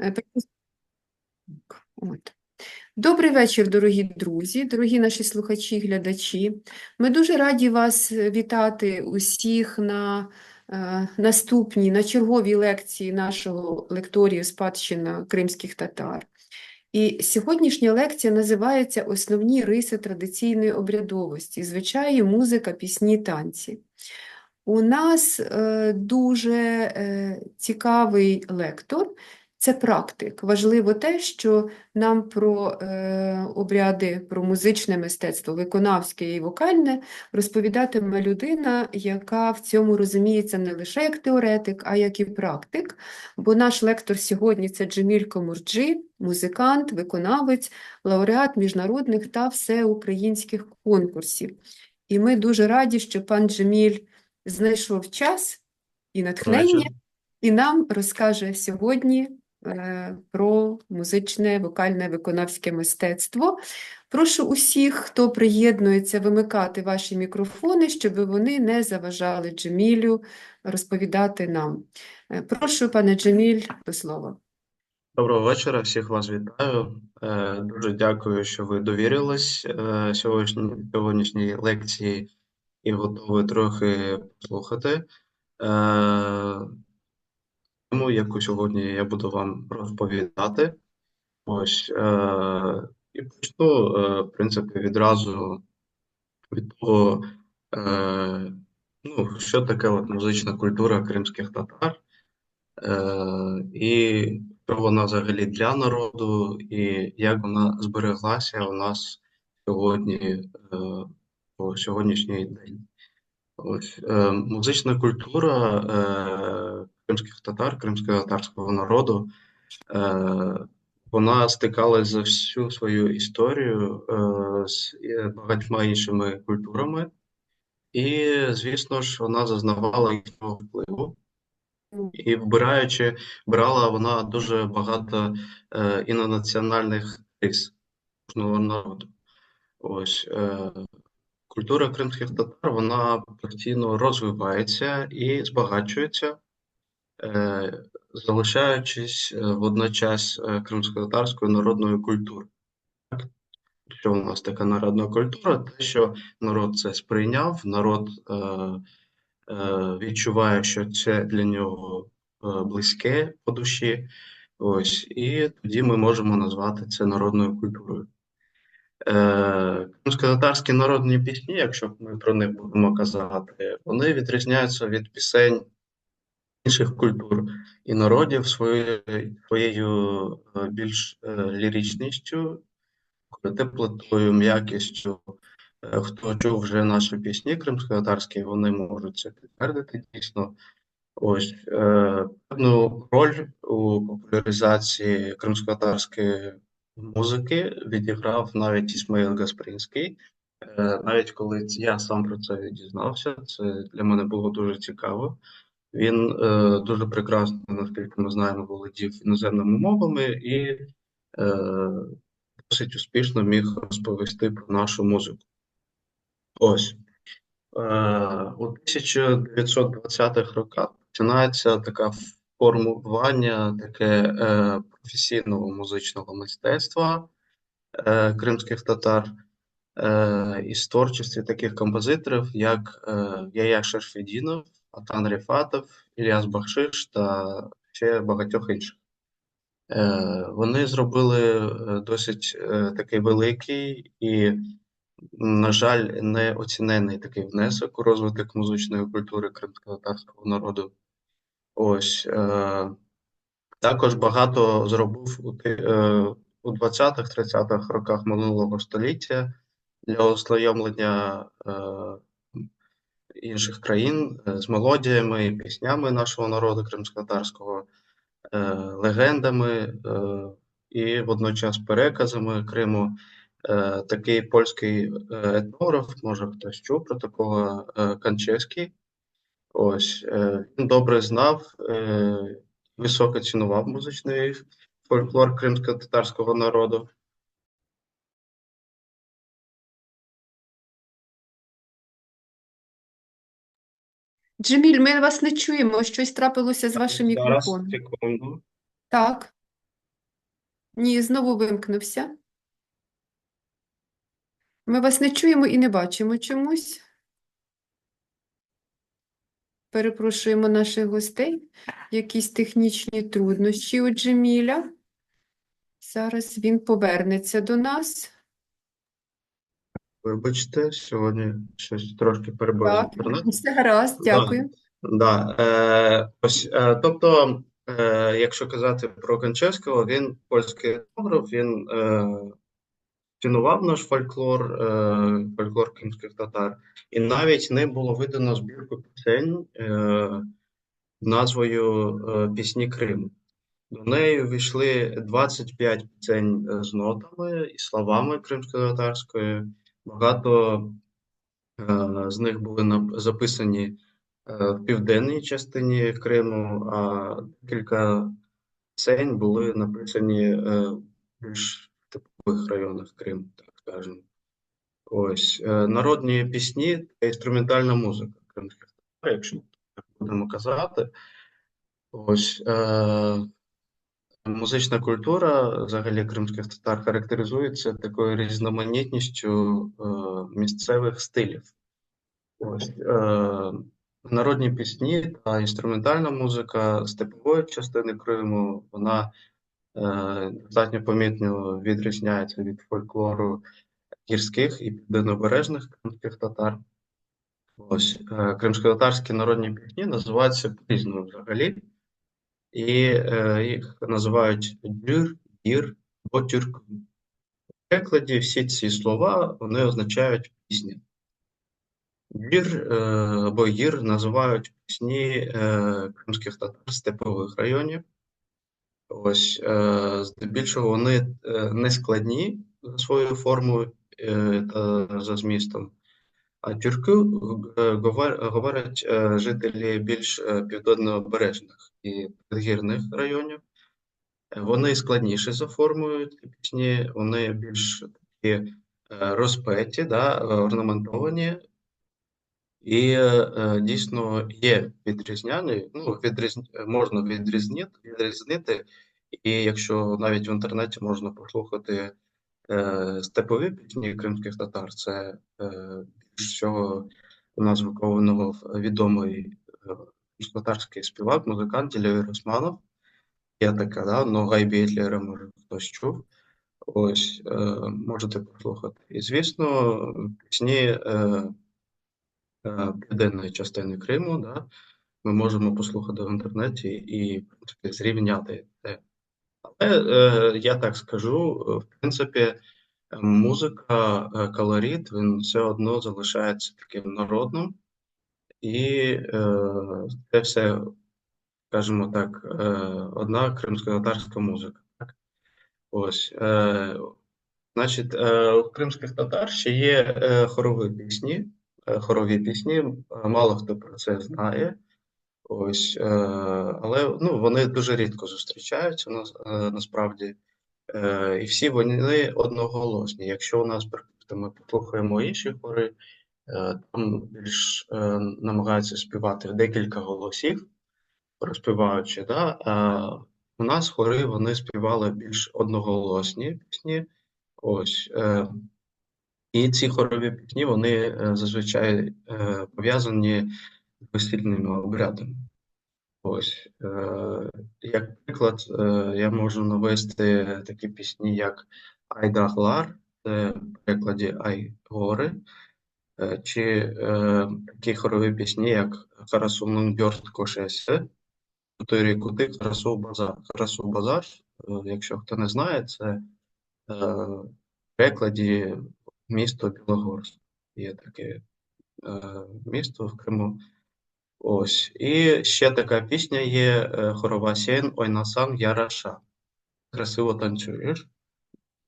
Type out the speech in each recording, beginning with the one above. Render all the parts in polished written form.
Е, От. Добрий вечір, дорогі друзі, дорогі наші слухачі і глядачі. Ми дуже раді вас вітати усіх на наступній, на черговій лекції нашого лекторію «Спадщина кримських татар». І сьогоднішня лекція називається «Основні риси традиційної обрядовості. Звичаї, музика, пісні, танці». У нас дуже цікавий лектор, це практик. Важливо те, що нам про обряди, про музичне мистецтво, виконавське і вокальне розповідатиме людина, яка в цьому розуміється не лише як теоретик, а як і практик. Бо наш лектор сьогодні – це Джеміль Комурджі, музикант, виконавець, лауреат міжнародних та всеукраїнських конкурсів. І ми дуже раді, що пан Джеміль знайшов час і Вечір. натхнення, і нам розкаже сьогодні про музичне, вокальне, виконавське мистецтво. Прошу усіх, хто приєднується, вимикати ваші мікрофони, щоб вони не заважали Джемілю розповідати нам. Прошу, пане Джеміль, до слова. Доброго вечора, всіх вас вітаю. Дуже дякую, що ви довірились сьогоднішній лекції і готові трохи послухати. Тому, яку сьогодні я буду вам розповідати. Ось, і почну, в принципі, відразу від того, що таке от музична культура кримських татар. І що вона взагалі для народу, і як вона збереглася у нас сьогодні, по сьогоднішній день. Ось, музична культура кримських татар, кримсько-татарського народу, вона стикалась за всю свою історію з багатьма іншими культурами, і, звісно ж, вона зазнавала їхнього впливу. І брала вона дуже багато інонаціональних рис кожного народу. Ось культура кримських татар вона постійно розвивається і збагачується, залишаючись водночас кримсько-татарською народною культурою. Що у нас така народна культура? Те, що народ це сприйняв, народ відчуває, що це для нього близьке по душі. Ось, і тоді ми можемо назвати це народною культурою. Кримськотатарські народні пісні, якщо ми про них будемо казати, вони відрізняються від пісень інших культур і народів своєю більш ліричністю, теплотою, м'якістю. Хто чув вже наші пісні кримськотатарські, вони можуть це підтвердити дійсно. Ось певну роль у популяризації кримськотатарської музики відіграв навіть Ісмаїл Гаспринський. Навіть коли я сам про це дізнався, це для мене було дуже цікаво. Він дуже прекрасно, наскільки ми знаємо, володів іноземними мовами і досить успішно міг розповісти про нашу музику. Ось. У 1920-х роках починається таке формування професійного музичного мистецтва кримських татар із творчості таких композиторів, як Яя Шерфедінов, Атан Ріфатов, Ілляс Бахшиш та ще багатьох інших. Вони зробили досить такий великий і, на жаль, неоцінений такий внесок у розвиток музичної культури кримськотатарського народу. Ось також багато зробив у 20-30-х роках минулого століття для ознайомлення інших країн з мелодіями і піснями нашого народу кримськотатарського, легендами і водночас переказами Криму. Такий польський етнограф, може хтось чув про такого, Канчевський. Ось він добре знав, високо цінував музичний фольклор кримсько-татарського народу. Джеміль, ми вас не чуємо, щось трапилося з вашим Зараз, мікрофоном. секунду. Так. Ні, знову вимкнувся. Ми вас не чуємо і не бачимо чомусь. Перепрошуємо наших гостей. Якісь технічні труднощі у Джеміля. Зараз він повернеться до нас. Вибачте, сьогодні щось трошки перебої з Так, інтернетом. все гаразд, Да, дякую. да. Тобто, якщо казати про Кончевського, він польський етнограф, він цінував наш фольклор, фольклор кримських татар, і навіть ним було видано збірку пісень назвою Пісні Криму. До неї увійшли 25 пісень з нотами і словами кримсько-татарської. Багато з них були записані в південній частині Криму, а кілька пісень були написані в більш типових районах Криму, так скажемо. Ось народні пісні та інструментальна музика кримських татар, якщо так будемо казати. Ось музична культура взагалі кримських татар характеризується такою різноманітністю місцевих стилів. Ось народні пісні та інструментальна музика степової частини Криму, вона достатньо помітно відрізняється від фольклору гірських і південнобережних кримських татар. Ось кримськотатарські народні пісні називаються по-різному взагалі, і їх називають дюр, гір або тюрк. В перекладі всі ці слова вони означають пісня. Гір або гір називають пісні кримських татар степових районів. Ось, здебільшого вони не складні за своєю формою та за змістом. А тюрки говорять жителі більш південнобережних і підгірних районів. Вони складніші за формою, ці пісні, вони більш такі розпеті, да, орнаментовані. І дійсно є відрізняні, ну, можна відрізнити, і якщо навіть в інтернеті можна послухати степові пісні кримських татар, це більш всього у нас виконував відомий татарський співак, музикант Ілля Росманов. Є така, да, «Нога й Бітлера», може хтось чув. Ось, можете послухати. І, звісно, пісні південної частини Криму, да, ми можемо послухати в інтернеті і, в принципі, зрівняти це. Але я так скажу, в принципі, музика, колорит, він все одно залишається таким народним, і це все, скажімо так, одна кримськотатарська музика. Так? Ось, значить, у кримських татар ще є хорові пісні, мало хто про це знає. Ось, але ну, вони дуже рідко зустрічаються насправді. І всі вони одноголосні. Якщо у нас, припустимо, послухаємо інші хори, там більш намагаються співати в декілька голосів, розпіваючи, да? А у нас хори вони співали більш одноголосні пісні. Ось, і ці хорові пісні вони зазвичай пов'язані з весільними обрядами. Ось, як приклад, я можу навести такі пісні, як Айдаглар, це в перекладі Ай гори, чи такі хорові пісні, як Харасунун Бьорт Кошесе, Чотири кути Харасу Базар. Харасу Базар, якщо хто не знає, це в перекладі місто Білогорськ. Є таке місто в Криму. Ось. І ще така пісня є хорова сєн ойнасан яраша. Красиво танцюєш в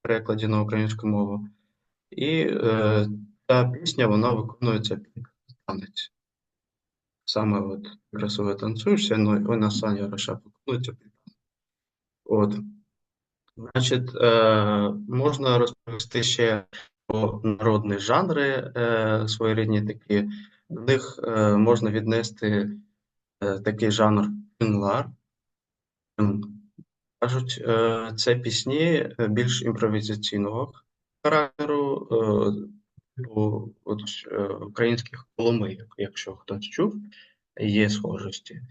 перекладі на українську мову. І ця пісня вона виконується під танець. Саме от красиво танцюєш, сєн ойнасан яраша виконується під танець. От. Значить, можна розповісти ще про народні жанри своєрідні такі. До них можна віднести такий жанр тинлар. кажуть, це пісні більш імпровізаційного характеру, типу українських коломийок, якщо хтось чув, є схожості.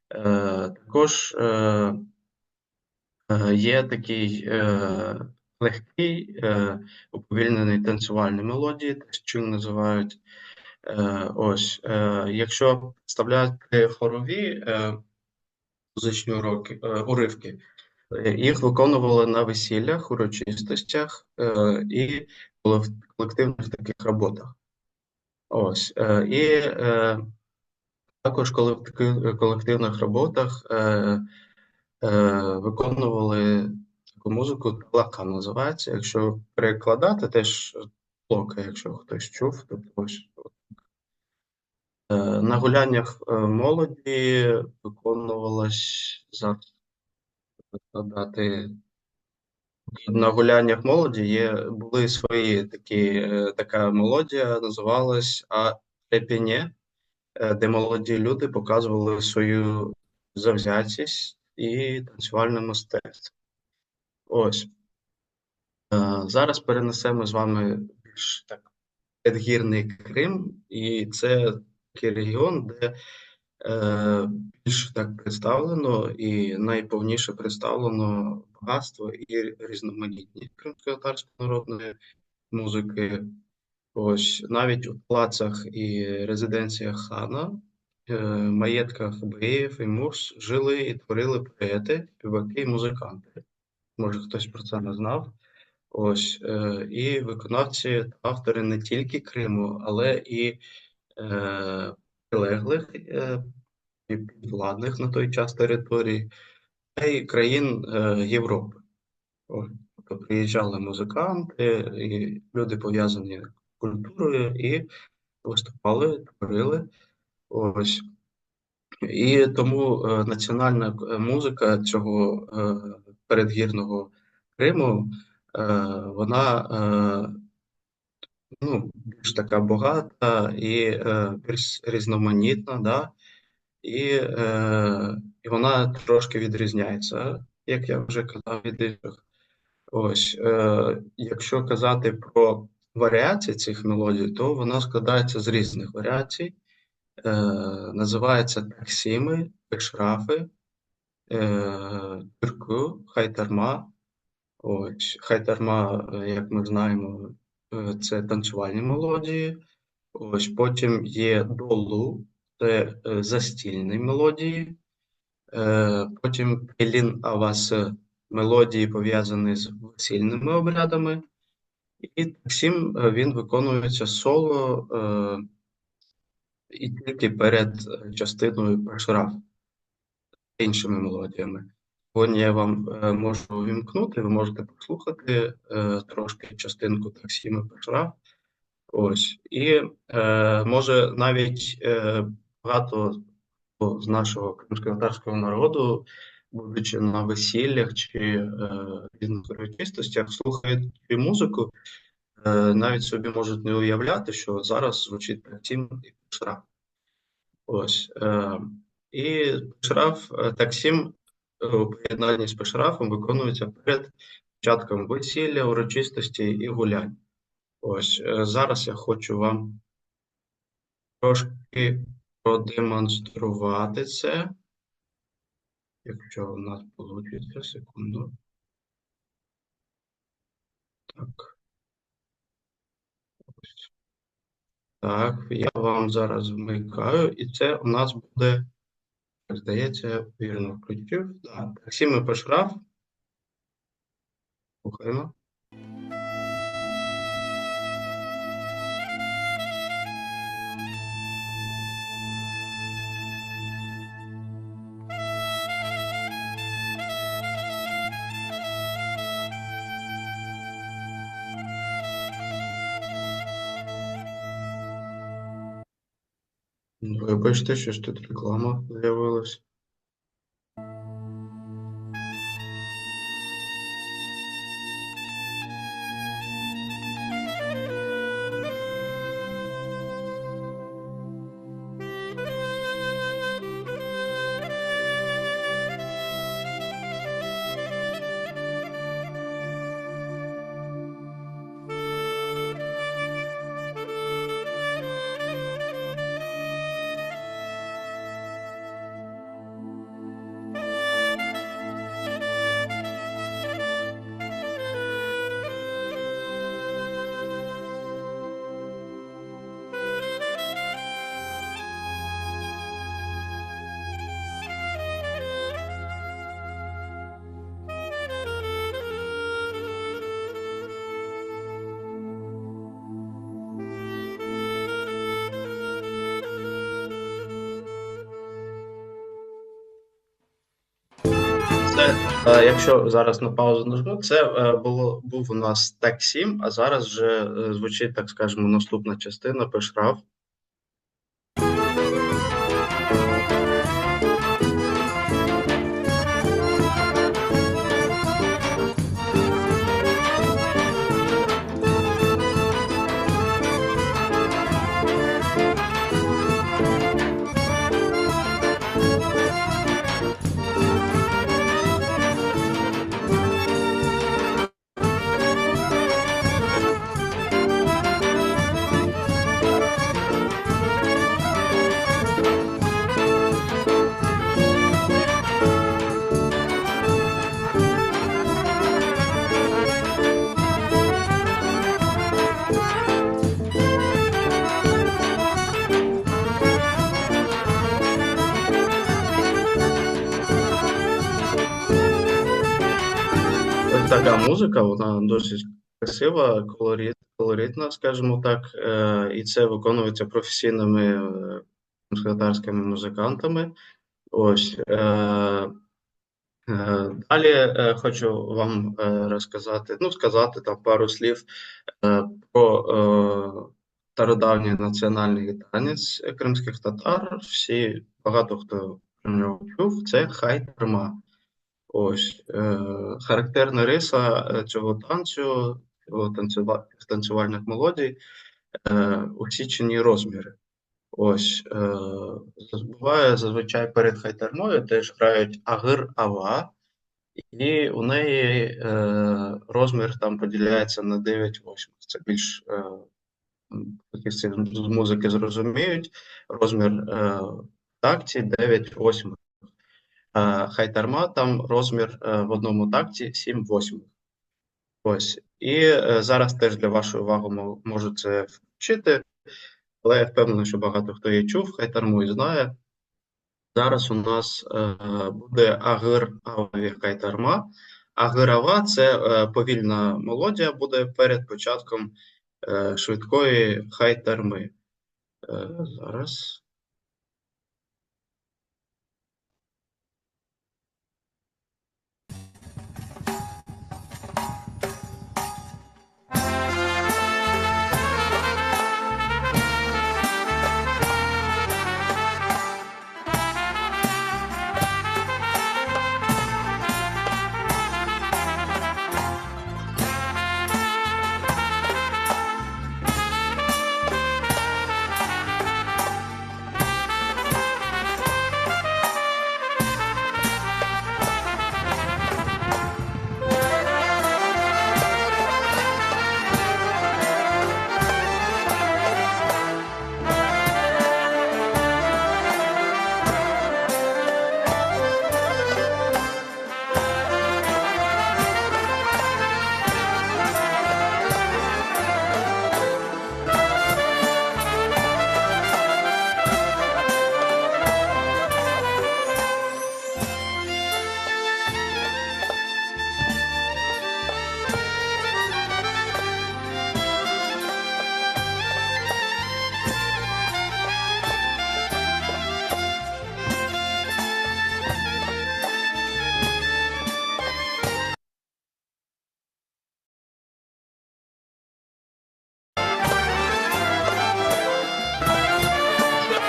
Також є такий легкий, уповільнений танцювальні мелодії, те, що називають. Якщо представляти хорові музичні уривки, їх виконували на весіллях, урочистостях і колективних таких роботах. Також коли в таких колективних роботах виконували таку музику, талака називається. Якщо перекладати, теж лока, якщо хтось чув, тобто на гуляннях молоді виконувалось зараз згадати. На гуляннях молоді були свої така мелодія, називалась «Апепене», де молоді люди показували свою завзятість і танцювальне мистецтво. Зараз перенесемо з вами більш так підгірний Крим, і це такий регіон, де більше так представлено і найповніше представлено багатство і різноманітність кримськотатарської народної музики. Навіть у палацах і резиденціях хана, маєтках беїв і мурс жили і творили поети, співаки і музиканти. Може, хтось про це не знав. І виконавці та автори не тільки Криму, але і прилеглих і підвладних на той час територій, та й країн Європи. Тобто приїжджали музиканти, і люди пов'язані з культурою, і виступали, творили. І тому національна музика цього передгірного Криму, вона більш така багата і більш різноманітна, да? І вона трошки відрізняється, як я вже казав, від інших. Якщо казати про варіації цих мелодій, то вона складається з різних варіацій. Називаються таксіми, пешрафи, türkü, хайтарма. Хайтарма, як ми знаємо, це танцювальні мелодії. Потім є долу, це застільні мелодії. Потім пелін авасы, мелодії пов'язані з весільними обрядами. І таксім він виконується соло і тільки перед частиною пешраф іншими мелодіями. Сьогодні я вам можу увімкнути, ви можете послухати трошки частинку таксіми пешраф. І може навіть багато з нашого кримськотатарського народу, будучи на весіллях чи різних урочистостях, слухають цю музику, навіть собі можуть не уявляти, що зараз звучить таксім і пешраф. І пешраф, таксім у поєднанні з пешрафом виконується перед початком весілля, урочистості і гулянь. Зараз я хочу вам трошки продемонструвати це, якщо у нас вийде, секунду. Так. Так, я вам зараз вмикаю, і це у нас буде, здається, я вірно включив. Так, таксіми пешраф. Слухаємо. Вибачте, що ж тут реклама з'явилась. Якщо зараз на паузу нажму, це був у нас тек 7, а зараз вже звучить, так скажемо, наступна частина пешраф. Ось така музика, вона досить красива, колоритна, скажімо так, і це виконується професійними кримськотатарськими музикантами. Ось. Далі хочу вам розказати, сказати там пару слів про стародавній національний танець кримських татар. Багато хто про нього чув, це хай-тарма. Ось характерна риса цього танцю, танцювальних мелодій, усічені розміри. Ось буває зазвичай перед хайтармою теж грають агир-ава, і у неї розмір там поділяється на 9/8. Це більш фахівці з музики зрозуміють. Розмір в такті 9/8. Хайтарма там розмір в одному такті 7/8. Ось. І зараз теж для вашої уваги можу це вчити, але я впевнений, що багато хто її чув, хайтарму і знає. Зараз у нас буде агир-аві хайтарма. Агир-ава – це повільна мелодія, буде перед початком швидкої хайтарми. Зараз.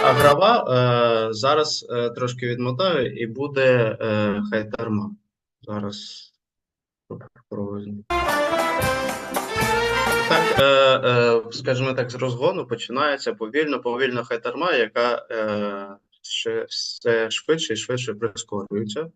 А грава зараз трошки відмотаю і буде хайтарма. Зараз спробую. Так, скажімо так, з розгону починається повільно хайтарма, яка ще все швидше і швидше прискорюється.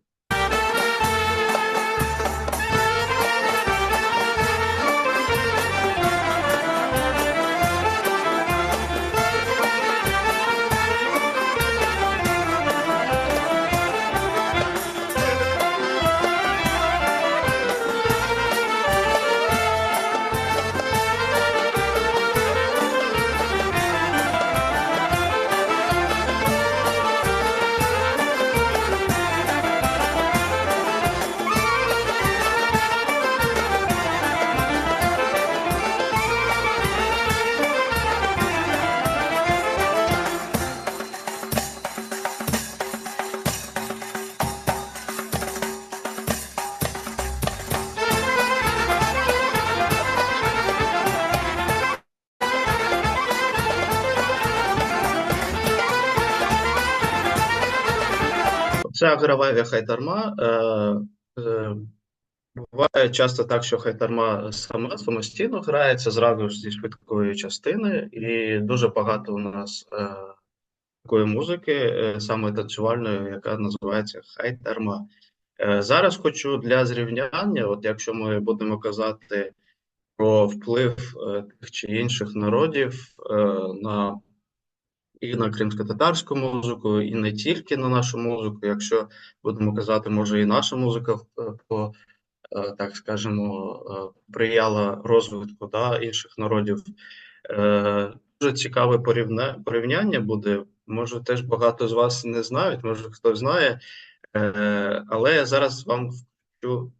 Це агравайві хайтарма. Буває часто так, що хайтарма сама самостійно грається зразу ж зі швидкої частини, і дуже багато у нас такої музики, саме танцювальної, яка називається хайтарма. Зараз хочу для зрівняння, от якщо ми будемо казати про вплив тих чи інших народів на і на кримськотатарську музику, і не тільки на нашу музику, якщо будемо казати, може і наша музика так скажемо, сприяла розвитку інших народів. Дуже цікаве порівняння буде. Може, теж багато з вас не знають, може хтось знає, але я зараз вам включу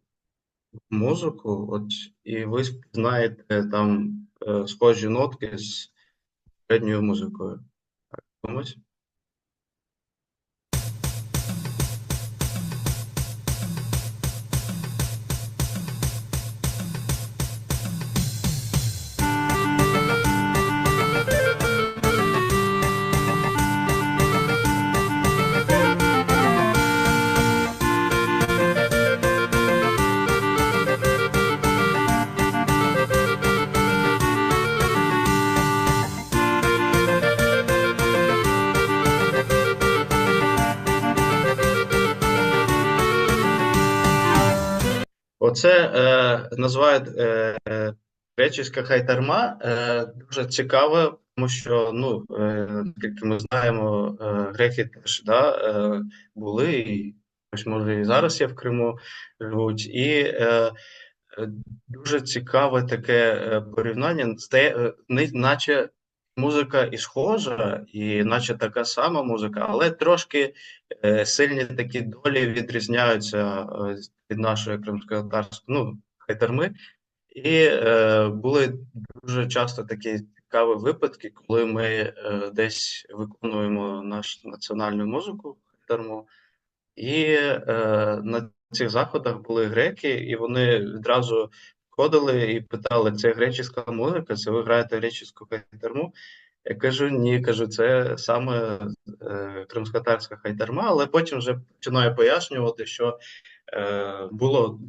музику, от, і ви знаєте там схожі нотки з середньою музикою. Комусь? Оце називають греческая хайтарма. Дуже цікаво, тому що, наскільки ми знаємо, греки теж були, і ось, може і зараз є в Криму живуть. І дуже цікаве таке порівняння, наче музика і схожа, і наче така сама музика, але трошки сильні такі долі відрізняються від нашої кримськотатарської, хайтарми. І були дуже часто такі цікаві випадки, коли ми десь виконуємо нашу національну музику, хайтарму, і на цих заходах були греки, і вони відразу ходили і питали: це греческа музика, це ви граєте греческу хайтарму? Я кажу: ні, кажу, це саме кримськотатарська хайтарма, але потім вже починаю пояснювати, що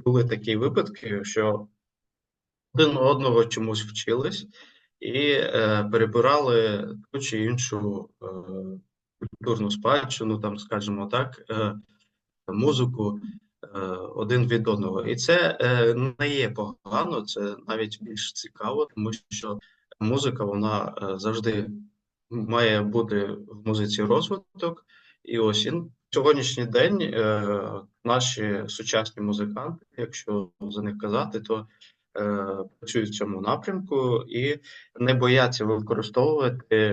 були такі випадки, що один одного чомусь вчились і перебирали ту чи іншу культурну спадщину, там, скажімо так, музику один від одного. І це не є погано, це навіть більш цікаво, тому що музика, вона завжди має бути в музиці розвиток. І ось сьогоднішній день наші сучасні музиканти, якщо за них казати, то працюють в цьому напрямку і не бояться використовувати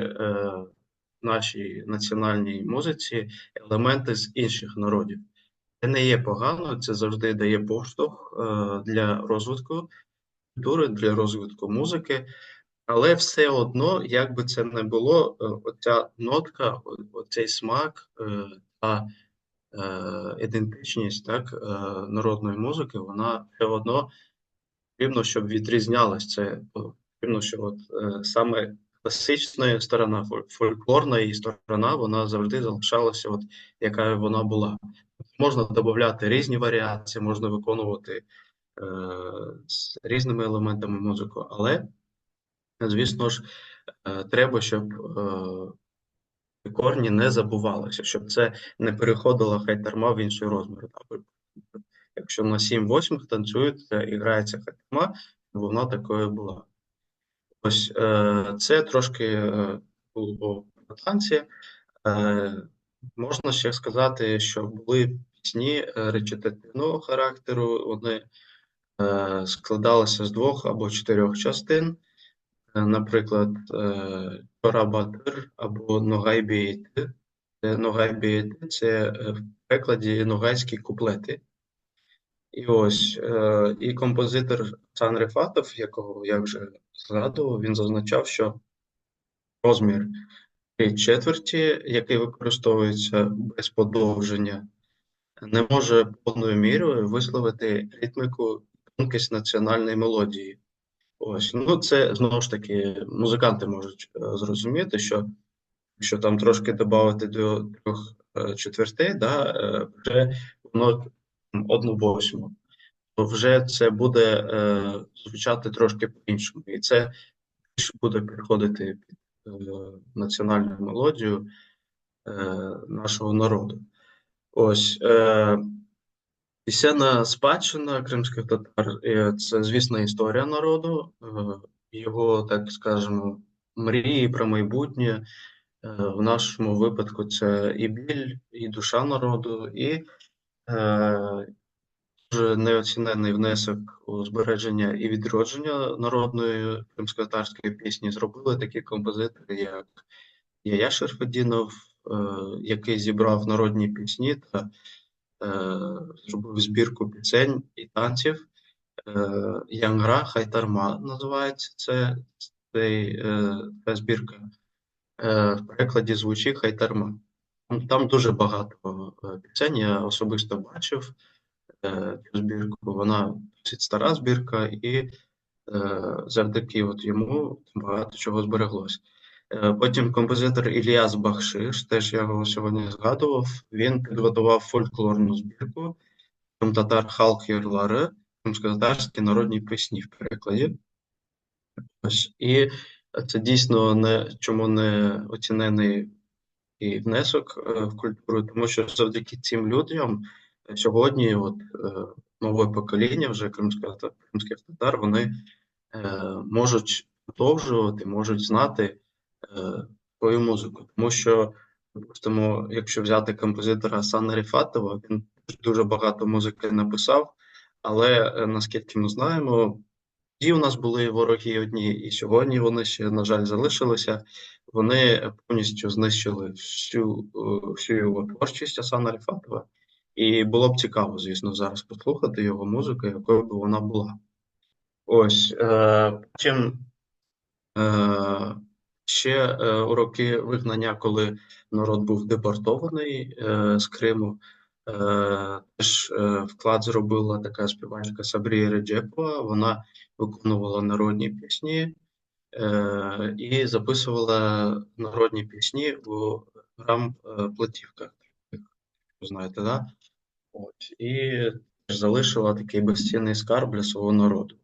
в нашій національній музиці елементи з інших народів. Це не є погано, це завжди дає поштовх для розвитку культури, для розвитку музики, але все одно, як би це не було, оця нотка, оцей смак та ідентичність народної музики, вона все одно потрібно, щоб відрізнялась. Це потрібно, що саме класична сторона, фольклорна її сторона, вона завжди залишалася, яка вона була. Можна додати різні варіації, можна виконувати з різними елементами музику, але, звісно ж, треба, щоб корні не забувалися, щоб це не переходило хайтарма в інший розмір. Якщо на 7/8 танцюється і грається хайтарма, вона такою була. Ось це трошки було про танці. Можна ще сказати, що були пісні речитативного характеру, вони складалися з 2 або 4 частин. Наприклад, Чора-Батир або Ногай-Бейти. Ногай-Бейти – це в перекладі ногайські куплети. І ось, і композитор Асан Рифатов, якого я вже згадував, він зазначав, що розмір 3/4, який використовується без подовження, не може повною мірою висловити ритміку і тонкість національної мелодії. Ось, це, знову ж таки, музиканти можуть зрозуміти, що якщо там трошки додати до 3 четвертей, да, вже воно 1/8, то вже це буде звучати трошки по-іншому. І це більше буде підходити під національну мелодію е, нашого народу. Ось пісенна спадщина кримських татар це, звісно, історія народу, його, так скажемо, мрії про майбутнє. В нашому випадку це і біль, і душа народу, і дуже неоцінений внесок у збереження і відродження народної кримськотатарської пісні зробили такі композитори, як Яя Шерфедінов, який зібрав народні пісні та зробив збірку пісень і танців. Янгра Хайтарма називається ця збірка. В перекладі звучить Хайтарма. Там дуже багато пісень, я особисто бачив цю збірку. Вона досить стара збірка, і завдяки йому багато чого збереглось. Потім композитор Іліас Бахшиш, теж я його сьогодні згадував, він підготував фольклорну збірку «Кримтатар халк йырлары», кримськотатарські народні пісні в перекладі. Ось. І це дійсно чому не оцінений і внесок в культуру, тому що завдяки цим людям сьогодні нове покоління вже кримських татар, вони можуть продовжувати, можуть знати свою музику. Тому що, допустимо, якщо взяти композитора Асана Ріфатова, він дуже багато музики написав, але наскільки ми знаємо, тоді у нас були вороги одні, і сьогодні вони ще, на жаль, залишилися. Вони повністю знищили всю його творчість Асана Ріфатова. І було б цікаво, звісно, зараз послухати його музику, якою б вона була. Ось. Потім ще у роки вигнання, коли народ був депортований з Криму, теж вклад зробила така співачка Сабрія Реджепова. Вона виконувала народні пісні і записувала народні пісні у грам-платівках. Ви знаєте, да? От. І теж залишила такий безцінний скарб для свого народу.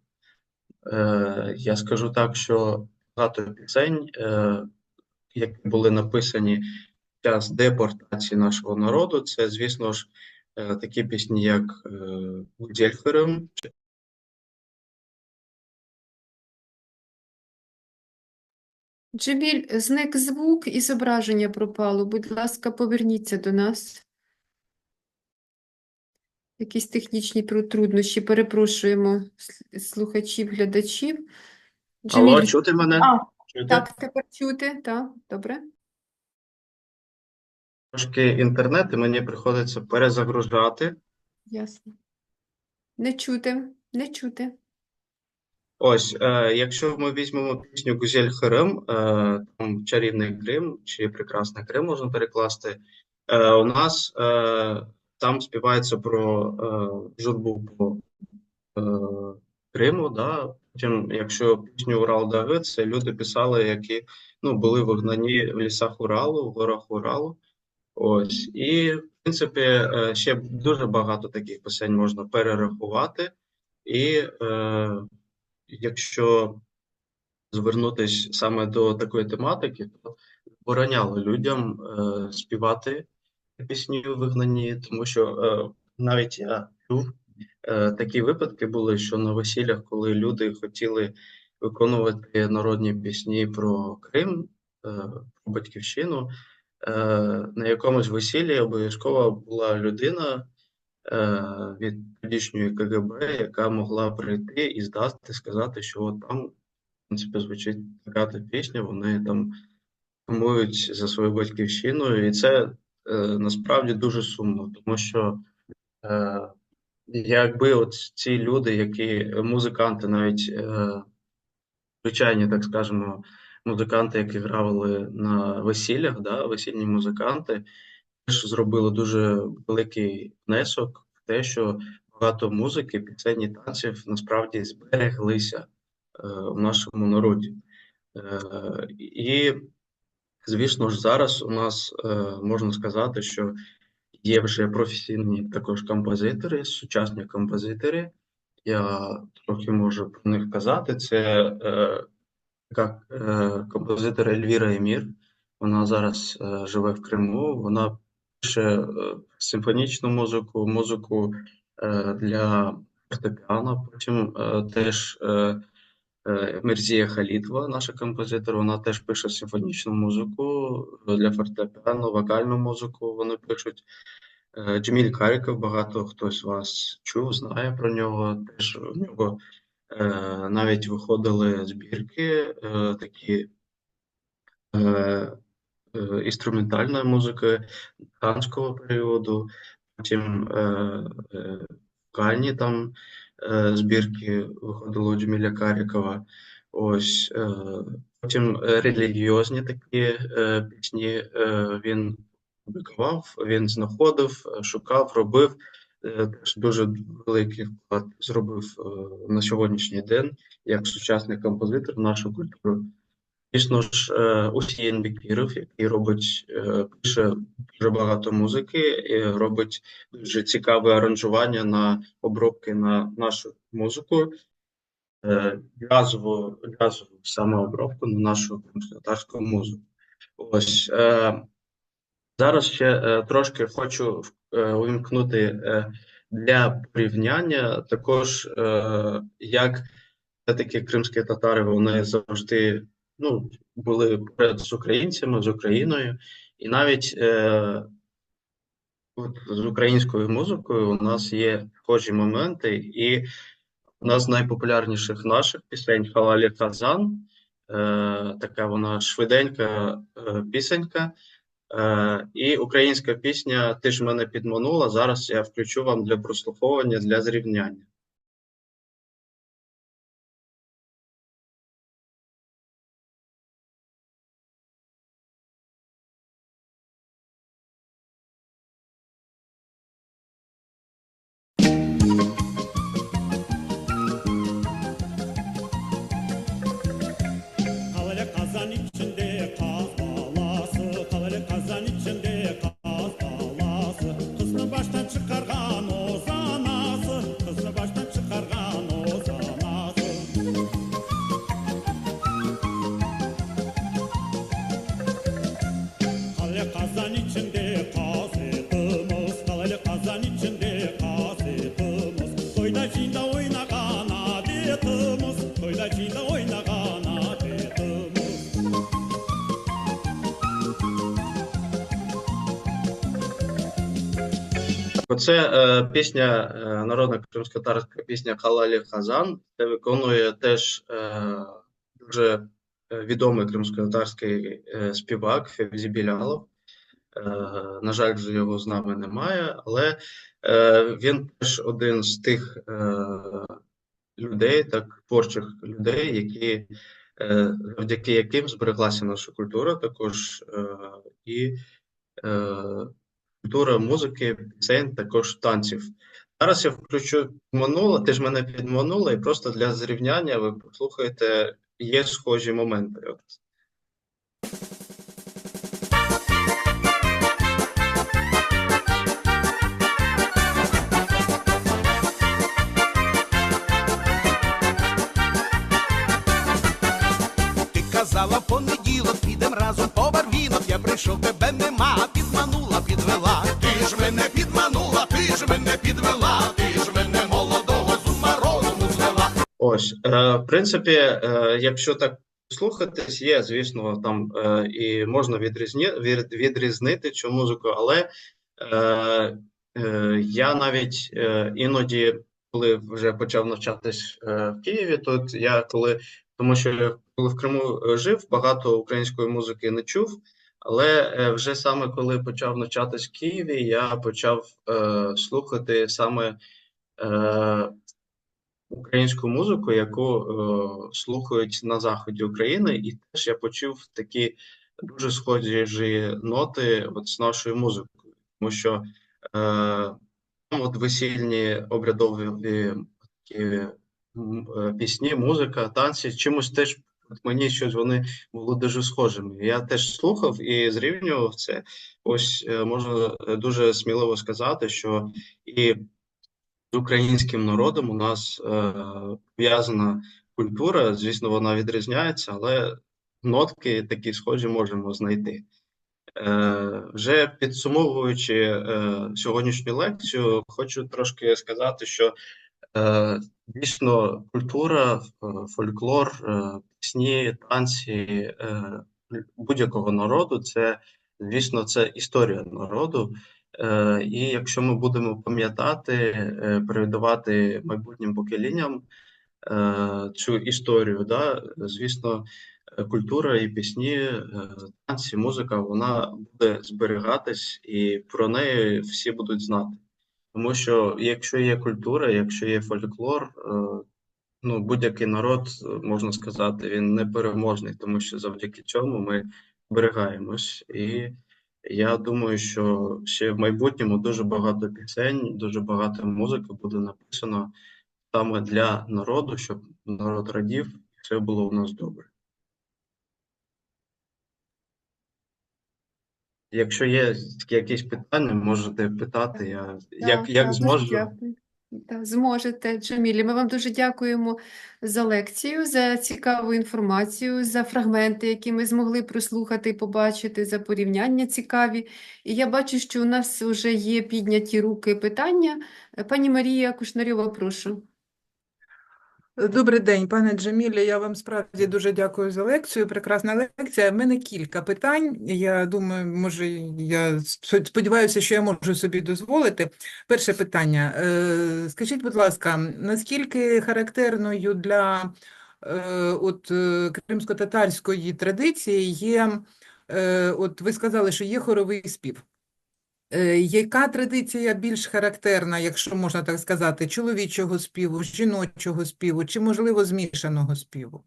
Я скажу так, що багато пісень, які були написані під час депортації нашого народу, це, звісно ж, такі пісні, як «Гудзельхерем». Джеміль, зник звук і зображення пропало. Будь ласка, поверніться до нас. Якісь технічні труднощі. Перепрошуємо слухачів, глядачів. Алло, Джеміль, чути мене? а, Чути? так, тепер чути, так, добре. Трошки інтернет, і мені приходиться перезагружати. Ясно. Не чути, не чути. Ось, якщо ми візьмемо пісню «Гузель Херем», там «Чарівний Крим» чи «Прекрасний Крим» можна перекласти, у нас там співається про журбу по Криму, да? Потім, якщо пісню «Урал Давид», це люди писали, які були вигнані в лісах Уралу, в горах Уралу. Ось. І, в принципі, ще дуже багато таких пісень можна перерахувати. І якщо звернутися саме до такої тематики, то забороняли людям співати пісні у вигнанні, тому що навіть я чув, такі випадки були, що на весіллях, коли люди хотіли виконувати народні пісні про Крим, про Батьківщину, на якомусь весіллі обов'язково була людина від тодішньої КГБ, яка могла прийти і здати, сказати, що от там, в принципі, звучить така пісня, вони там сумують за свою батьківщину, і це насправді дуже сумно, тому що якби от ці люди, які музиканти, навіть звичайні, так скажемо, музиканти, які грали на весіллях, да, весільні музиканти, теж зробили дуже великий внесок в те, що багато музики, пісень і танців насправді збереглися в нашому народі. І Звісно ж, зараз у нас можна сказати, що є вже професійні також композитори, сучасні композитори. Я трохи можу про них казати. Це така композитор Ельвіра Емір. Вона зараз живе в Криму. Вона пише симфонічну музику, музику для фортепіано. Потім теж Мерзія Халітова, наша композитор, вона теж пише симфонічну музику для фортепіано, вокальну музику вони пишуть. Джеміль Каріков, багато хто з вас чув, знає про нього. Теж у нього навіть виходили збірки такі е, інструментальної музики ханського періоду, потім вокальні там збірки виходили у Джеміля Карікова. Ось, потім релігіозні такі пісні він публікував, він знаходив, шукав, робив. Теж дуже великий вклад зробив на сьогоднішній день як сучасний композитор в нашу культуру. Звісно ж, Усієн Бекіров, який пише дуже багато музики і робить дуже цікаве аранжування на обробки на нашу музику, джазову саме обробку на нашу татарську музику. Ось зараз ще трошки хочу увімкнути для порівняння також, як все-таки кримські татари, вони завжди були поряд з українцями, з Україною, і навіть от з українською музикою у нас є схожі моменти, і одна з найпопулярніших наших пісень «Халалі Казан», така вона швиденька пісенька, і українська пісня «Ти ж мене підманула». Зараз я включу вам для прослуховування, для зрівняння. Kalalı kazan içinde kaz balası, kalalı kazan içinde kaz balası. Kızını baştan çıkargan o zanası, kızını baştan çıkargan o zanası. Kalalı kazan içinde kaz etimiz, kalalı kazan içinde kaz etimiz. Toyda cinda oynagan adetimiz, toyda cinda oynagan adetimiz. Оце пісня, народна кримськотатарська пісня «Халалі Казан». Це виконує теж дуже відомий кримськотатарський співак Февзі Білялов. На жаль, вже його з нами немає, але він теж один з тих людей, так, творчих людей, які, завдяки яким збереглася наша культура також, і культура музики, пісень, також танців. Зараз я включу «Підманула», «Ти ж мене підманула», і просто для зрівняння ви послухаєте, є схожі моменти. От. Ти казала в понеділок, підем разом по барвінок. Я прийшов, тебе нема, підманула, підвела. Ти ж мене підманула, ти ж мене підвела, ти ж мене молодого з ума розуму звела. Ось, в принципі, якщо так слухатись, є, звісно, там і можна відрізнити цю музику, але я навіть іноді, коли вже почав навчатись в Києві, тому що я коли в Криму жив, багато української музики не чув, але вже саме коли почав навчатись в Києві, я почав слухати саме українську музику, яку слухають на заході України, і теж я почув такі дуже схожі ноти от з нашою музикою, тому що там от весільні обрядові такі пісні, музика, танці чимось теж от мені щось вони були дуже схожими. Я теж слухав і зрівнював це. Ось можна дуже сміливо сказати, що і з українським народом у нас пов'язана культура, звісно, вона відрізняється, але нотки такі схожі можемо знайти. Вже підсумовуючи сьогоднішню лекцію, хочу трошки сказати, що дійсно культура, фольклор, пісні, танці будь-якого народу це, звісно, це історія народу. І якщо ми будемо пам'ятати, передавати майбутнім поколінням цю історію, да, звісно, культура і пісні, танці, музика, вона буде зберігатись, і про неї всі будуть знати. Тому що якщо є культура, якщо є фольклор, ну, будь-який народ, можна сказати, він непереможний, тому що завдяки цьому ми зберігаємось. І я думаю, що ще в майбутньому дуже багато пісень, дуже багато музики буде написано саме для народу, щоб народ радів, і все було у нас добре. Якщо є якісь питання, можете питати, я як Дуже зможу. дякую. Так, зможете, Джамілі. Ми вам дуже дякуємо за лекцію, за цікаву інформацію, за фрагменти, які ми змогли прослухати і побачити, за порівняння цікаві. І я бачу, що у нас вже є підняті руки питання. Пані Марія Кушнарьова, прошу. Добрий день, пане Джамілі. Я вам справді дуже дякую за лекцію. Прекрасна лекція. В мене кілька питань. Я думаю, може, я сподіваюся, що я можу собі дозволити. Перше питання. Скажіть, будь ласка, наскільки характерною для кримсько-татарської традиції є, от ви сказали, що є хоровий спів. Яка традиція більш характерна, якщо можна так сказати, чоловічого співу, жіночого співу, чи, можливо, змішаного співу?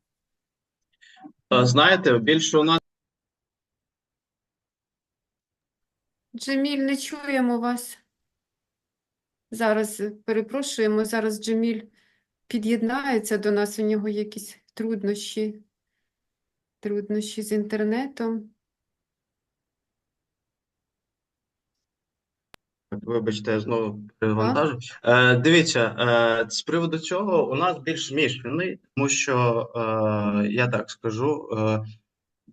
Знаєте, більше у нас Джеміль, не чуємо вас. Зараз перепрошуємо, зараз Джеміль під'єднається до нас, у нього якісь труднощі з інтернетом. Вибачте, я знову перевантажу. Дивіться, з приводу цього у нас більш змішаний, тому що, я так скажу,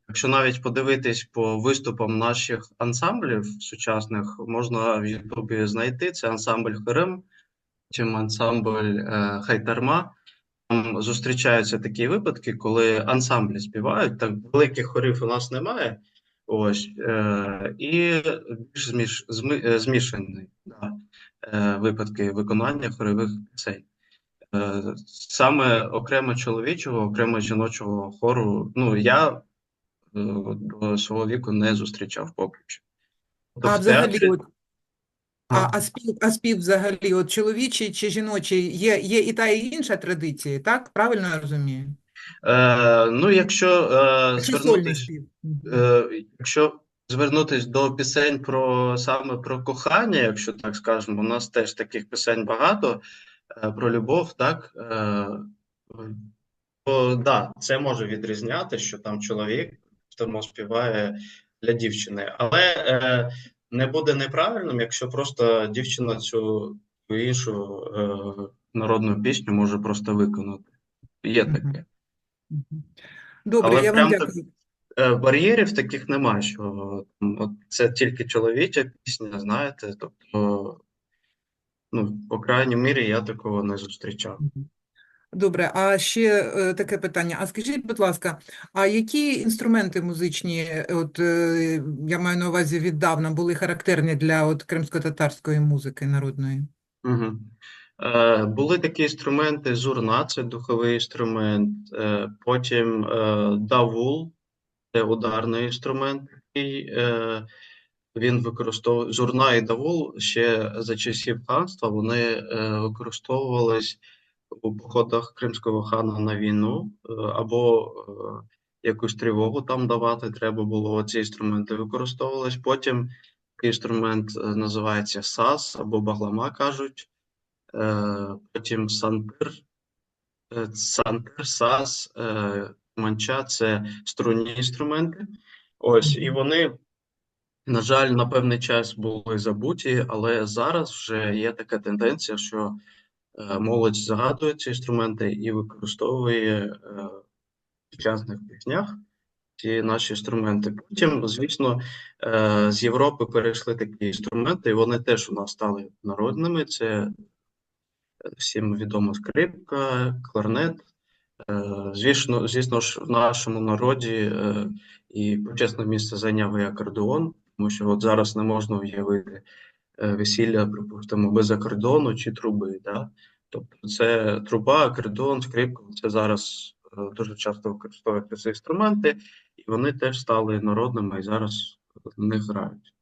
якщо навіть подивитись по виступам наших ансамблів сучасних, можна в Ютубі знайти, це ансамбль Херем, потім ансамбль Хайтарма. Там зустрічаються такі випадки, коли ансамблі співають, так великих хорів у нас немає. Ось, і більш змішані випадки виконання хорових пісень. Саме окремо чоловічого, окремо жіночого хору, ну, я до свого віку не зустрічав поки що. Тобто А в взагалі, театрі- от, спів взагалі, от чоловічий чи жіночий, є і та, і інша традиція, так? Правильно я розумію? Ну, якщо Чи сольний звернутись спів? Якщо звернутись до пісень саме про кохання, якщо так скажемо, у нас теж таких пісень багато про любов, так, то да, це може відрізняти, що там чоловік тому співає для дівчини. Але не буде неправильним, якщо просто дівчина цю іншу народну пісню може просто виконати. Є таке. Добре, Але я вам прям так- дякую. Бар'єрів таких немає, що от це тільки чоловіча пісня, знаєте, тобто, ну, по крайній мірі, я такого не зустрічав. Добре, а ще таке питання. А скажіть, будь ласка, а які інструменти музичні, я маю на увазі віддавна, були характерні для кримсько-татарської музики народної? Угу. Були такі інструменти, зурна, це духовий інструмент, потім давул, це ударний інструмент, який він використовував. Зурна і давул ще за часів ханства вони використовувались у походах кримського хана на війну, або якусь тривогу там давати треба було. Ці інструменти використовувались. Потім такий інструмент називається саз або баглама, кажуть. Потім сантир, саз, манча – це струнні інструменти. Ось, і вони, на жаль, на певний час були забуті, але зараз вже є така тенденція, що молодь згадує ці інструменти і використовує в сучасних піснях ці наші інструменти. Потім, звісно, з Європи перейшли такі інструменти, і вони теж у нас стали народними. Це всім відома скрипка, кларнет. Звісно ж, в нашому народі і почесне місце зайняв і акордеон, тому що от зараз не можна уявити весілля, припустимо, без акордеону чи труби. Да? Тобто це труба, акордеон, скрипка, це зараз дуже часто використовуються ці інструменти, і вони теж стали народними і зараз на них грають.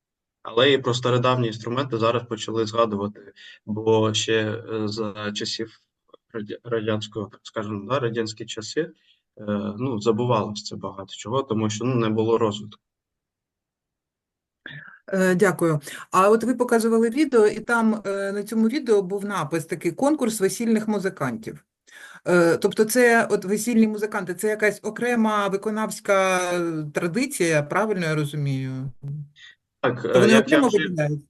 Але і про стародавні інструменти зараз почали згадувати, бо ще за часів радянського, так скажемо, да, радянські часи, ну, забувалося це багато чого, тому що не було розвитку. Дякую. А от ви показували відео, і там на цьому відео був напис такий «Конкурс весільних музикантів». Тобто це от весільні музиканти, це якась окрема виконавська традиція, правильно я розумію? Так, То вони як я окремо вже виділяють?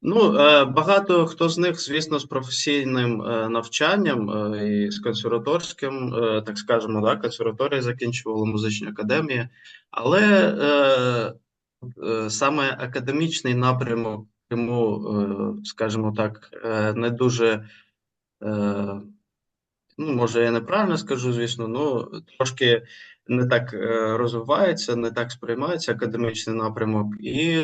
Ну, багато хто з них, звісно, з професійним навчанням і з консерваторським, так скажемо, да, консерваторії закінчували музичні академії, але саме академічний напрямок йому, скажімо так, не дуже, ну, може, я неправильно скажу, звісно, ну, трошки не так розвивається, не так сприймається академічний напрямок, і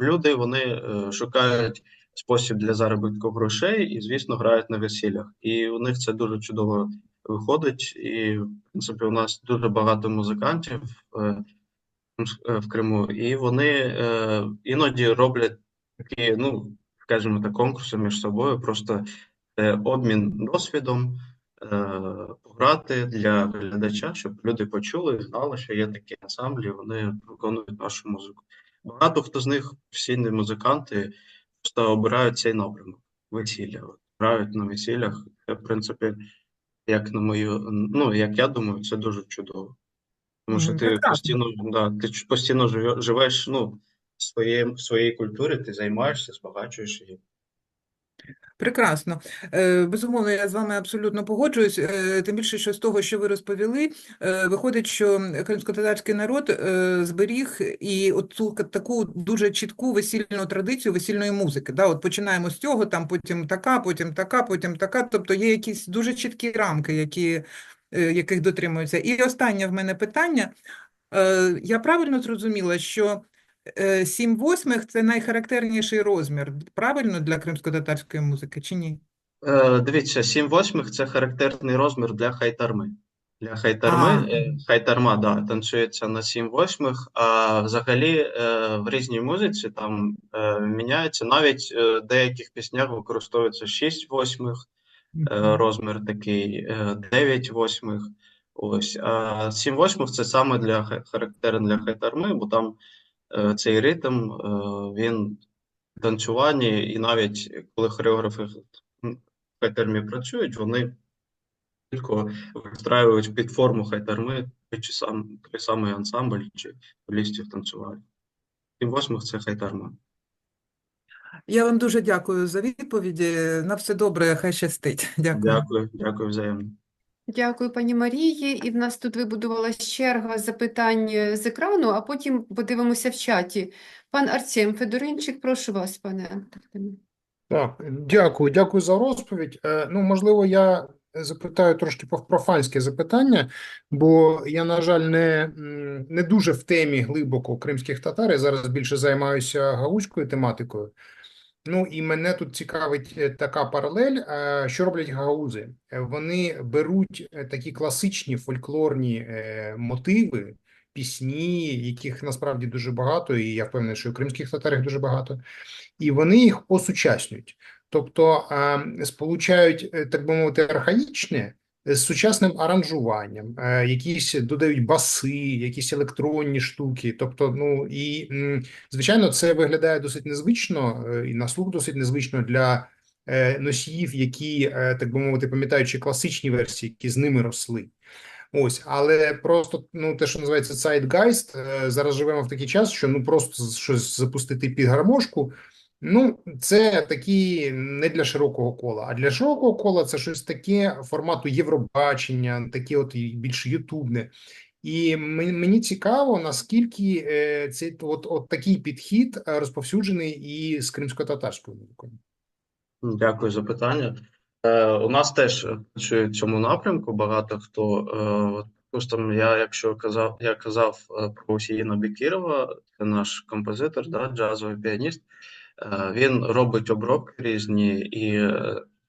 люди, вони шукають спосіб для заробітку грошей і, звісно, грають на весіллях. І у них це дуже чудово виходить, і, в принципі, у нас дуже багато музикантів в Криму, і вони іноді роблять такі, ну, скажімо так, конкурси між собою, просто обмін досвідом, пограти для глядача, щоб люди почули і знали, що є такі ансамблі, вони виконують нашу музику. Багато хто з них, професійні музиканти, просто обирають цей напрямок весілля. От, грають на весіллях. Це, в принципі, як на мою, ну, як я думаю, це дуже чудово. Тому що ти Прекрасно. постійно, да, постійно живеш, ну, в своїй культурі, ти займаєшся, збагачуєш її. Прекрасно. Безумовно, я з вами абсолютно погоджуюсь. Тим більше, що з того, що ви розповіли, виходить, що кримськотатарський народ зберіг і от цю таку дуже чітку весільну традицію весільної музики. Да? От починаємо з цього, там потім така, потім така, потім така. Тобто є якісь дуже чіткі рамки, яких дотримуються. І останнє в мене питання. Я правильно зрозуміла, що 7/8 – це найхарактерніший розмір, правильно, для кримськотатарської музики, чи ні? Дивіться, 7/8 – це характерний розмір для хайтарми. Для хайтарми, А, хайтарма, да, танцюється на 7/8, а взагалі в різній музиці там міняється. Навіть в деяких піснях використовується 6/8 розмір такий, 9/8. Ось. А 7/8 – це саме характерний для хайтарми, бо там цей ритм, він в танцюванні, і навіть коли хореографи в хайтермі працюють, вони чітко вистраюють під форму хайтерми той самий ансамбль чи солістів танцювальних. 7/8 – це хайтерма. я вам дуже дякую за відповіді. На все добре, хай щастить. Дякую. Дякую взаємно. Дякую, пані Марії. І в нас тут вибудувалась черга запитань з екрану, а потім подивимося в чаті. Пан Артем Федоринчик, прошу вас, пане Артеме. Так, дякую за розповідь. Ну, можливо, я запитаю трошки профанське запитання, бо я, на жаль, не дуже в темі глибоко кримських татар. Я зараз більше займаюся гаузькою тематикою. Ну, і мене тут цікавить така паралель, що роблять гагаузи. Вони беруть такі класичні фольклорні мотиви, пісні, яких насправді дуже багато, і я впевнений, що і у кримських татар їх дуже багато, і вони їх осучаснюють. Тобто сполучають, так би мовити, архаїчне з сучасним аранжуванням, якісь додають баси, якісь електронні штуки. Тобто, ну і звичайно, це виглядає досить незвично і на слух досить незвично для носіїв, які, так би мовити, пам'ятаючи класичні версії, які з ними росли. Ось, але просто, ну, те, що називається zeitgeist, зараз живемо в такий час, що ну просто щось запустити під гармошку, ну, це такі не для широкого кола. А для широкого кола це щось таке формату Євробачення, таке от і більш ютубне. І мені цікаво, наскільки цей от такий підхід розповсюджений і з кримсько-татарською музикою. Дякую за питання. У нас теж працює в цьому напрямку багато хто. Припустимо, я казав про Усіїна Бекірова, це наш композитор, да, джазовий піаніст. Він робить обробки різні і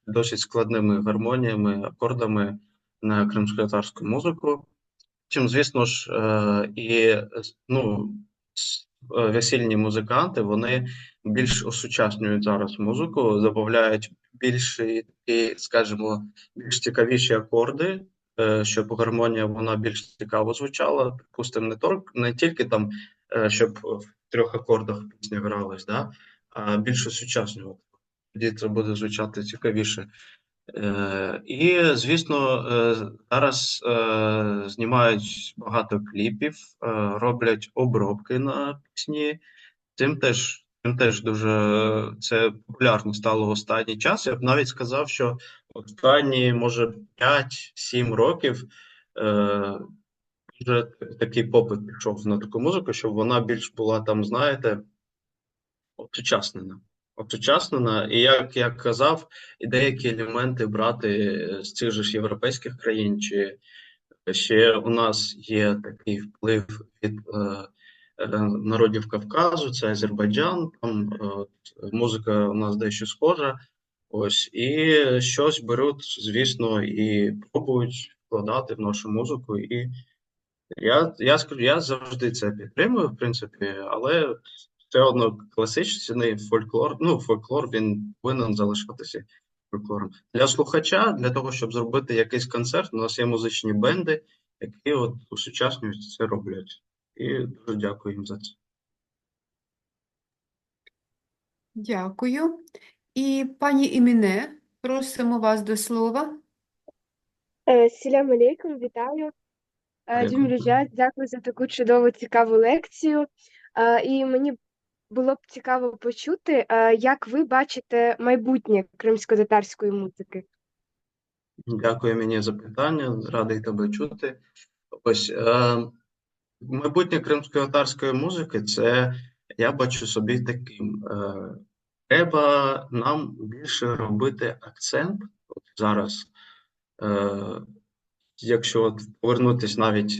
досить складними гармоніями, акордами на кримськотатарську музику. Чим, звісно ж, ну, весільні музиканти, вони більш осучаснюють зараз музику, додають більші, скажімо, більш цікавіші акорди, щоб гармонія вона більш цікаво звучала. Припустимо, не тільки там, щоб в 3 акордах пісня гралась, да, а більш осучаснювати. Тоді це буде звучати цікавіше. І, звісно, зараз знімають багато кліпів, роблять обробки на пісні. Цим теж дуже це популярно стало в останній час. Я б навіть сказав, що останні, може, 5-7 років вже такий попит пішов на таку музику, щоб вона більш була там, знаєте, осучаснена. І як я казав, і деякі елементи брати з цих же ж європейських країн, чи ще у нас є такий вплив від народів Кавказу, це Азербайджан, там музика у нас дещо схожа. Ось, і щось беруть, звісно, і пробують вкладати в нашу музику. І я скажу, я завжди це підтримую, в принципі, але все одно класичний фольклор, ну, фольклор, він повинен залишатися фольклором. Для слухача, для того, щоб зробити якийсь концерт, у нас є музичні бенди, які от усучаснюють це роблять. І дуже дякую їм за це. Дякую. І пані Іміне, просимо вас до слова. Селям алейкум, вітаю. Алейкум. Джемілюджа, дякую за таку чудову, цікаву лекцію. І мені було б цікаво почути, як ви бачите майбутнє кримсько-татарської музики. Дякую мені за питання, радий тебе чути. Ось, майбутнє кримсько-татарської музики, це я бачу собі таким. Треба нам більше робити акцент от зараз. Якщо от повернутися навіть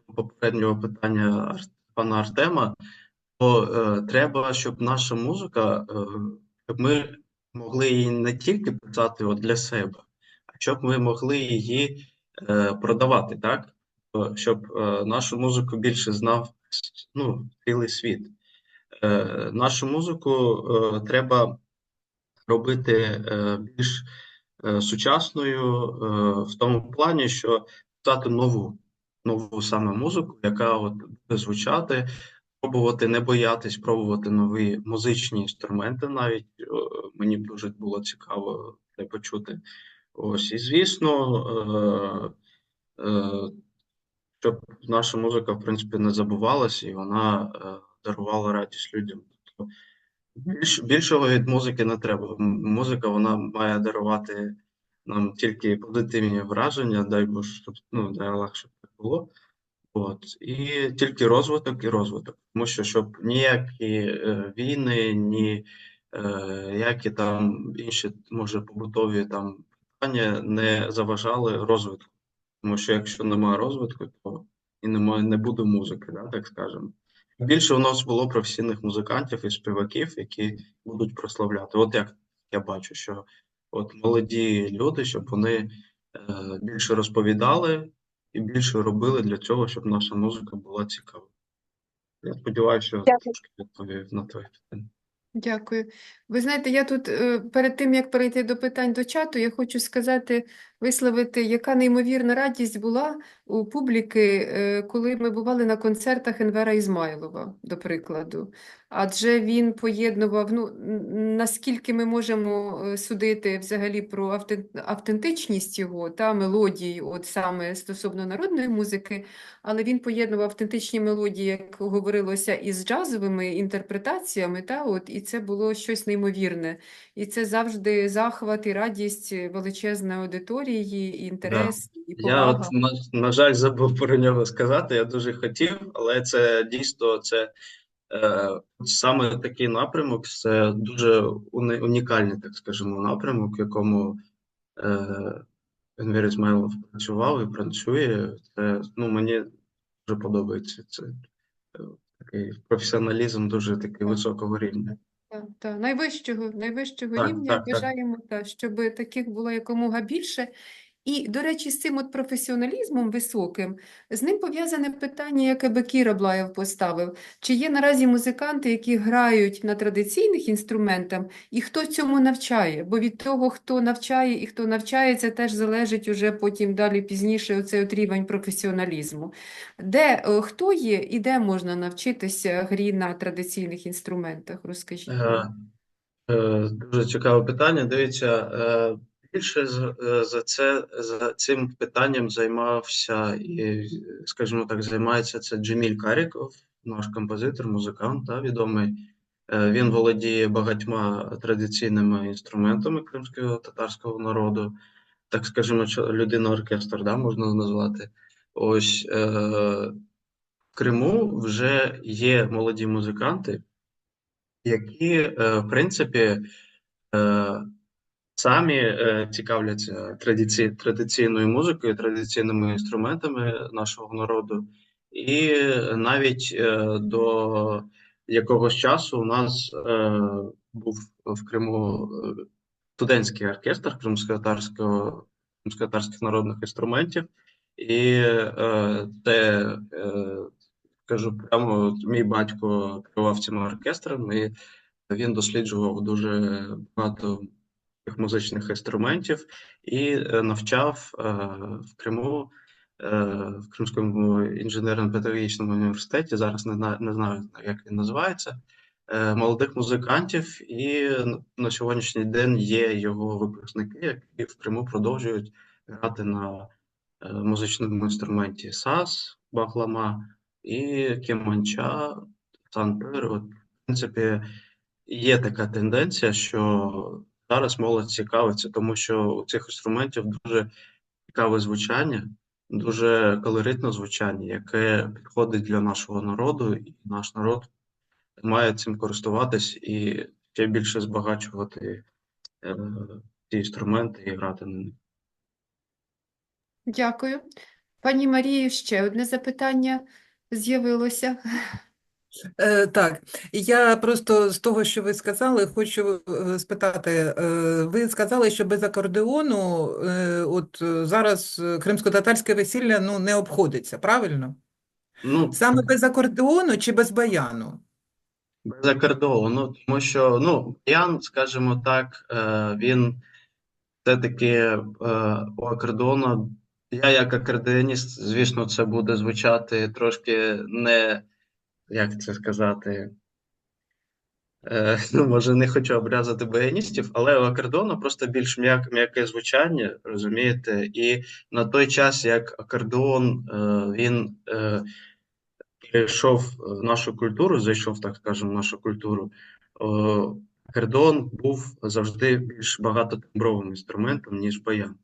до попереднього питання пана Артема, то треба, щоб наша музика, щоб ми могли її не тільки писати от для себе, а щоб ми могли її продавати, так? Щоб нашу музику більше знав, ну, цілий світ. Нашу музику треба робити більш сучасною в тому плані, що писати нову саме музику, яка от буде звучати, пробувати не боятись, пробувати нові музичні інструменти навіть. Мені б дуже було цікаво це почути. Ось, і звісно, щоб наша музика, в принципі, не забувалася і вона дарувала радість людям. Тобто більшого від музики не треба. Музика, вона має дарувати нам тільки позитивні враження, дай Боже, щоб, ну, дай Аллах, щоб так було. От. І тільки розвиток і розвиток. Тому що, щоб ніякі війни, ніякі там інші, може, побутові там питання не заважали розвитку. Тому що якщо немає розвитку, то і не буде музики, да, так скажемо. Більше у нас було професійних музикантів і співаків, які будуть прославляти. От як я бачу, що от молоді люди, щоб вони більше розповідали і більше робили для цього, щоб наша музика була цікава. Я сподіваюся, що Дякую. трошки відповів на твоє питання. Дякую. Ви знаєте, я тут перед тим, як перейти до питань до чату, я хочу сказати висловити, яка неймовірна радість була у публіки, коли ми бували на концертах Енвера Ізмайлова, до прикладу. Адже він поєднував, ну, наскільки ми можемо судити взагалі про автентичність його та мелодії, от саме стосовно народної музики, але він поєднував автентичні мелодії, як говорилося, із джазовими інтерпретаціями, та, от, і це було щось неймовірне. І це завжди захват і радість величезної аудиторії, і Да. інтерес, і Я от, повага. на жаль, забув про нього сказати, я дуже хотів, але це дійсно, саме такий напрямок, це дуже унікальний, так скажемо, напрямок, в якому Енвер Ізмайлов працював і працює. Це, ну, мені дуже подобається. Це такий професіоналізм дуже такий високого рівня. Так, найвищого Так, рівня так, так. бажаємо, щоб таких було якомога більше. І, до речі, з цим от професіоналізмом високим, з ним пов'язане питання, яке Бекір Аблаєв поставив. Чи є наразі музиканти, які грають на традиційних інструментах, і хто цьому навчає? Бо від того, хто навчає і хто навчається, теж залежить уже потім далі пізніше оцей от рівень професіоналізму. Хто є і де можна навчитися грі на традиційних інструментах? Розкажіть нам. Дуже цікаве питання. Дивіться, більше за цим питанням займався і, скажімо так, займається це Джеміль Каріков, наш композитор, музикант, та, відомий. Він володіє багатьма традиційними інструментами кримського татарського народу, так скажімо, людина-оркестр, да, можна назвати. Ось в Криму вже є молоді музиканти, які, в принципі, самі цікавляться традиційною музикою, традиційними інструментами нашого народу. І навіть до якогось часу у нас був в Криму студентський оркестр кримськотатарських народних інструментів. І кажу прямо, мій батько керував цим оркестром, і він досліджував дуже багато музичних інструментів і навчав в Криму, в Кримському інженерно-педагогічному університеті, зараз не знаю, як він називається, молодих музикантів, і на сьогоднішній день є його випускники, які в Криму продовжують грати на музичному інструменті саз, баглама і кеманча, сантир. От, в принципі, є така тенденція, що зараз молодь цікавиться, тому що у цих інструментів дуже цікаве звучання, дуже колоритне звучання, яке підходить для нашого народу, і наш народ має цим користуватись і ще більше збагачувати ці інструменти і грати на них. Дякую. Пані Марію, ще одне запитання з'явилося. Так, я просто з того, що ви сказали, хочу спитати. Ви сказали, що без акордеону от зараз кримськотатарське весілля ну, не обходиться, правильно? Ну, Саме без акордеону чи без баяну? без акордеону, тому що, ну, баян, скажімо так, він все-таки у акордеону, я як акордеоніст, звісно, це буде звучати трошки не, як це сказати, ну, може, не хочу обрязати баяністів, але у акордеону просто більш м'яке звучання, розумієте, і на той час, як акордеон, він перейшов в нашу культуру, зайшов, так скажемо, в нашу культуру, акордеон був завжди більш багатотембровим інструментом, ніж баян.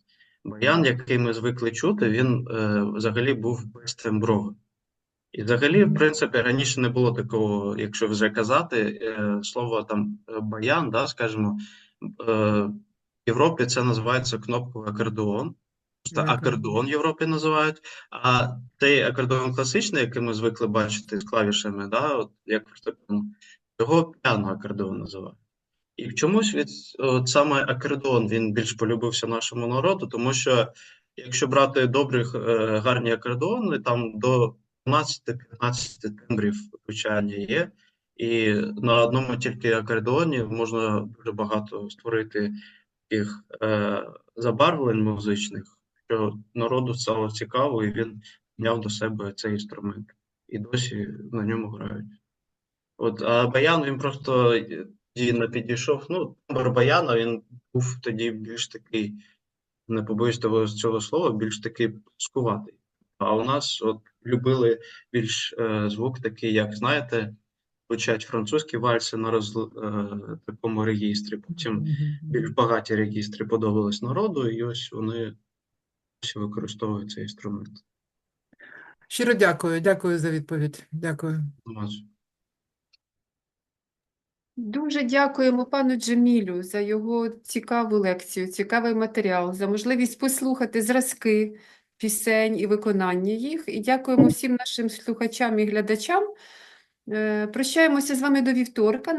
Баян, який ми звикли чути, він взагалі був безтембровим. І взагалі, в принципі, раніше не було такого, якщо вже казати, слово там баян, да, скажімо, в Європі це називається кнопковий акордеон. Просто акордеон в Європі називають, а цей акордеон класичний, який ми звикли бачити з клавішами, да, от, як фортепіано, його піано-акордеон називають. І чомусь от саме акордеон, він більш полюбився нашому народу, тому що якщо брати гарні акордеони, там до 12-15 тембрів звучання є, і на одному тільки акордеоні можна дуже багато створити таких забарвлень музичних, що народу стало цікаво, і він зняв до себе цей інструмент. І досі на ньому грають. От, а баян він просто тоді не підійшов. Ну, тембр баяна він був тоді більш такий, не побоюсь цього слова, більш такий плоскуватий. А у нас от любили більш звук такий, як, знаєте, звучать французькі вальси на такому регістрі. Потім більш багаті регістри подобались народу, і ось вони досі використовують цей інструмент. Щиро дякую, дякую за відповідь. Дякую. Дуже дякуємо пану Джемілю за його цікаву лекцію, цікавий матеріал, за можливість послухати зразки пісень і виконання їх. І дякуємо всім нашим слухачам і глядачам. Прощаємося з вами до вівторка.